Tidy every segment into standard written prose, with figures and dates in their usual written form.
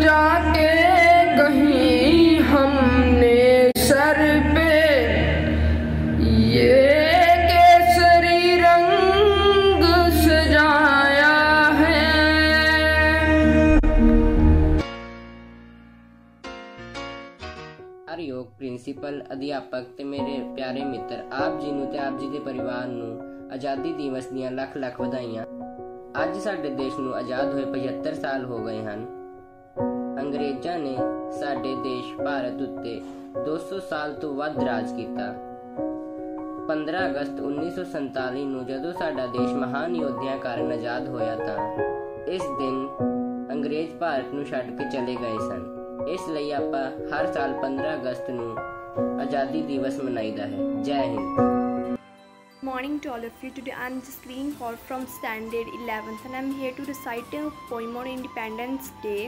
जाके कहीं हमने सर पे ये केसरी रंग सजाया है। हरयोग प्रिंसीपल अध्यापक ते मेरे प्यारे मित्र, आप जी नूं ते आप जी दे परिवार नूं आज़ादी दिवस दीयां लख लख ਵਧਾਈਆਂ। ਅੱਜ ਸਾਡੇ ਦੇਸ਼ ਨੂੰ ਆਜ਼ਾਦ ਹੋਏ 75 ਸਾਲ ਹੋ ਗਏ ਹਨ। ਅੰਗਰੇਜ਼ਾਂ ਨੇ ਸਾਡੇ ਦੇਸ਼ ਭਾਰਤ ਉੱਤੇ 200 ਸਾਲ ਤੋਂ ਵੱਧ ਰਾਜ ਕੀਤਾ। 15 ਅਗਸਤ 1947 ਨੂੰ ਜਦੋਂ ਸਾਡਾ ਦੇਸ਼ ਮਹਾਨ ਯੋਧਿਆਂ ਕਾਰਨ ਆਜ਼ਾਦ ਹੋਇਆ ਤਾਂ ਇਸ ਦਿਨ ਅੰਗਰੇਜ਼ ਭਾਰਤ ਨੂੰ ਛੱਡ ਕੇ ਚਲੇ ਗਏ ਸਨ। ਇਸ ਲਈ ਆਪਾਂ ਹਰ ਸਾਲ 15 ਅਗਸਤ ਨੂੰ ਆਜ਼ਾਦੀ ਦਿਵਸ ਮਨਾਈਦਾ ਹੈ। ਜੈ Hind. Morning to all of you. Today I am just reading for from standard 11th and I am here to recite a poem on Independence Day.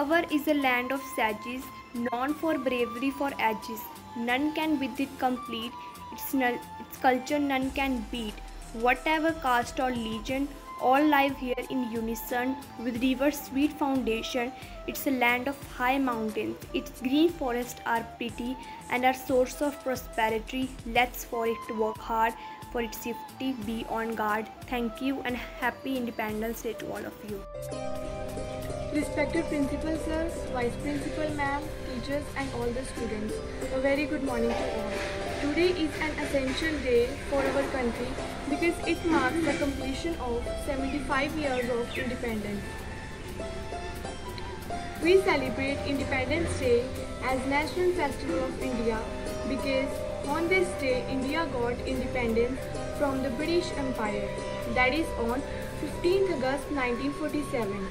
Our is a land of sages, known for bravery for ages. None can with it complete, its culture none can beat. Whatever caste or religion, all live here in unison, with rivers sweet foundation. It's a land of high mountains, its green forests are pretty and our source of prosperity. Let's for it work hard, for its safety be on guard. Thank you and happy Independence Day to all of you. Respected principal sir, vice principal ma'am, teachers and all the students, a very good morning to all. Today is an essential day for our country because it marks the completion of 75 years of independence. We celebrate Independence Day as National Festival of India because on this day India got independence from the British Empire, that is on 15th August 1947.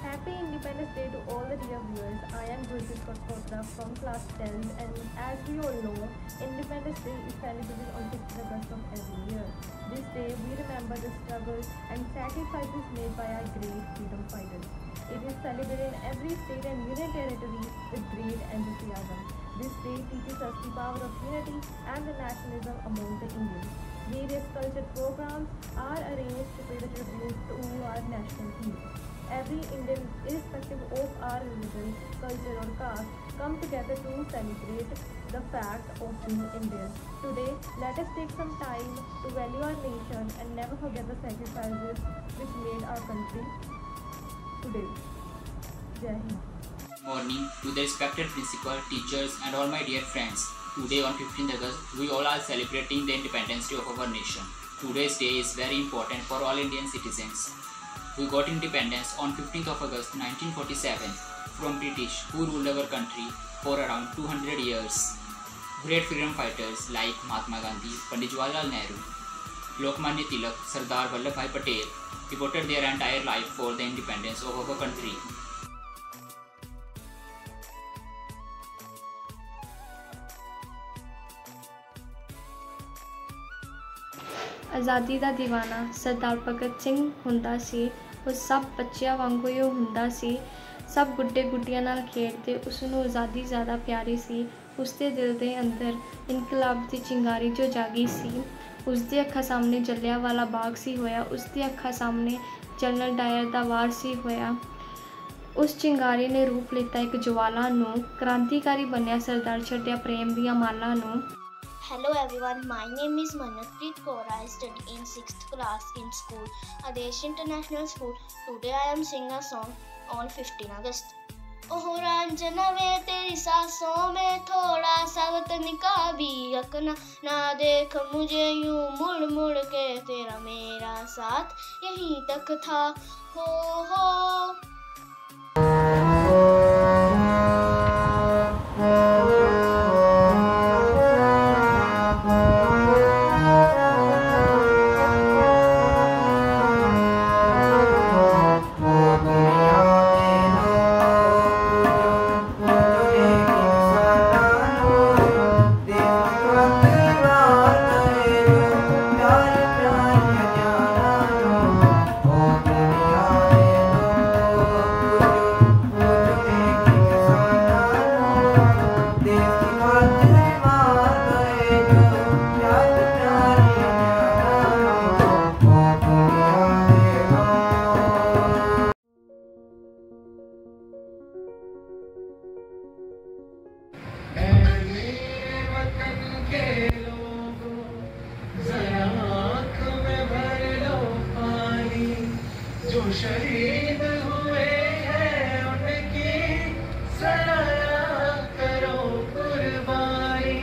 Happy Independence Day to all the dear viewers. I am Gurjit Kotra from class 10 and as we all know, Independence Day is celebrated on 15th August of every year. This day we remember the struggles and sacrifices made by our great freedom fighters. It is celebrated in every state and union territory with great enthusiasm. This day teaches us the power of unity and the nationalism among the Indians. Various cultural programs are arranged to pay the tribute to our national heroes. Every Indian, irrespective of our religion, culture or caste, come together to celebrate the fact of being Indian. Today, let us take some time to value our nation and never forget the sacrifices which made our country today. Jai Hind. Morning to the respected principal, teachers and all my dear friends. Today on 15th August, we all are celebrating the independence day of our nation. Today's day is very important for all Indian citizens. We got independence on 15th of August 1947 from British who ruled our country for around 200 years. Great freedom fighters like Mahatma Gandhi, Pandit Jawaharlal Nehru, Lokmanya Tilak, Sardar Vallabhbhai Patel devoted their entire life for the independence of our country. ਆਜ਼ਾਦੀ ਦਾ ਦੀਵਾਨਾ ਸਰਦਾਰ ਭਗਤ ਸਿੰਘ ਹੁੰਦਾ ਸੀ। ਉਹ ਸਭ ਬੱਚਿਆਂ ਵਾਂਗੂ ਹੀ ਹੁੰਦਾ ਸੀ। ਸਭ ਗੁੱਡੇ ਗੁੱਡੀਆਂ ਨਾਲ ਖੇਡਦੇ, ਉਸ ਨੂੰ ਆਜ਼ਾਦੀ ਜ਼ਿਆਦਾ ਪਿਆਰੀ ਸੀ। ਉਸ ਦੇ ਦਿਲ ਦੇ ਅੰਦਰ ਇਨਕਲਾਬ ਦੀ ਚਿੰਗਾਰੀ ਜੋ ਜਾਗੀ ਸੀ। ਉਸ ਦੀ ਅੱਖਾਂ ਸਾਹਮਣੇ ਜਲਿਆਂਵਾਲਾ ਬਾਗ ਸੀ ਹੋਇਆ। ਉਸ ਦੀ ਅੱਖਾਂ ਸਾਹਮਣੇ ਜਨਰਲ ਡਾਇਰ ਦਾ ਵਾਰ ਸੀ ਹੋਇਆ। ਉਸ ਚਿੰਗਾਰੀ ਨੇ ਰੂਪ ਲਿੱਤਾ ਇੱਕ ਜਵਾਲਾ ਨੂੰ। ਕ੍ਰਾਂਤੀਕਾਰੀ ਬਣਿਆ ਸਰਦਾਰ ਛੱਡਿਆ ਪ੍ਰੇਮ ਦੀਆਂ ਮਾਲਾਂ ਨੂੰ। Hello everyone, my name is Manatpreet Kaur. I study in 6th class in school Adesh International School. Today I am singing a song on 15 August. ओह रांझना वे तेरी सांसों में थोड़ा सा वतन का भी रखना, ना देख मुझे यूं मुड़ मुड़ के, तेरा मेरा साथ यहीं तक था। हो शहीद हुए हैं उनकी सराहा करो कुर्बानी।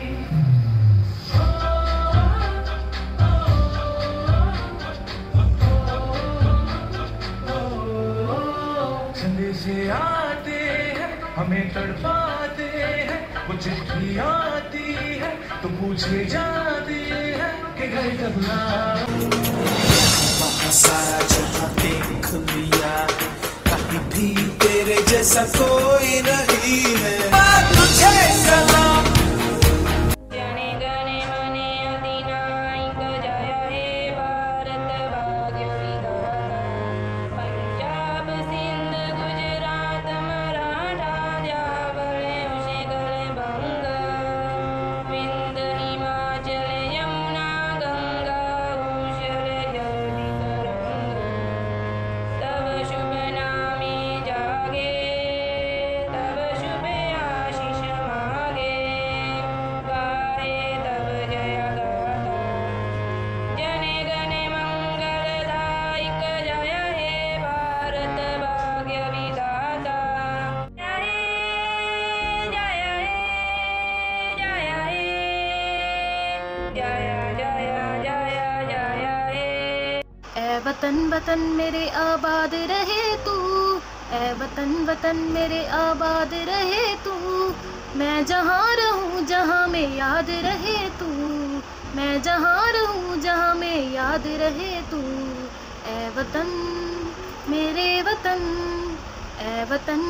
संदेशे आते हैं हमें तड़पाते हैं, वो चिट्ठी आती है तो पूछे जाते हैं कि घर कब सारा जहां देख लिया, कहीं भी तेरे जैसा कोई नहीं है। तुझे सलाम। जने गणे मने अधिनायक जय हे भारत भाग्य विधाता। पंजाब सिंध गुजरात मराठा जावल उशिगल बंग, विंध हिमाचल यमुना गंगा उशल जलधि तरंग। तब शुभ नामे जागे, तब शुभ आशीष मागे, गाए तब जय गाथा। जने गणे मंगलदायक जय हे भारत भाग्य विधाता। जय हे जय हे जय हे जय जय जय जय हे। ऐ वतन वतन मेरे आबाद रहे तू, ऐ वतन वतन मेरे आबाद रहे तू। मैं जहाँ रहूँ जहाँ में याद रहे तू, मैं जहाँ रहूँ जहाँ में याद रहे तू। ऐ वतन मेरे वतन, ऐ वतन।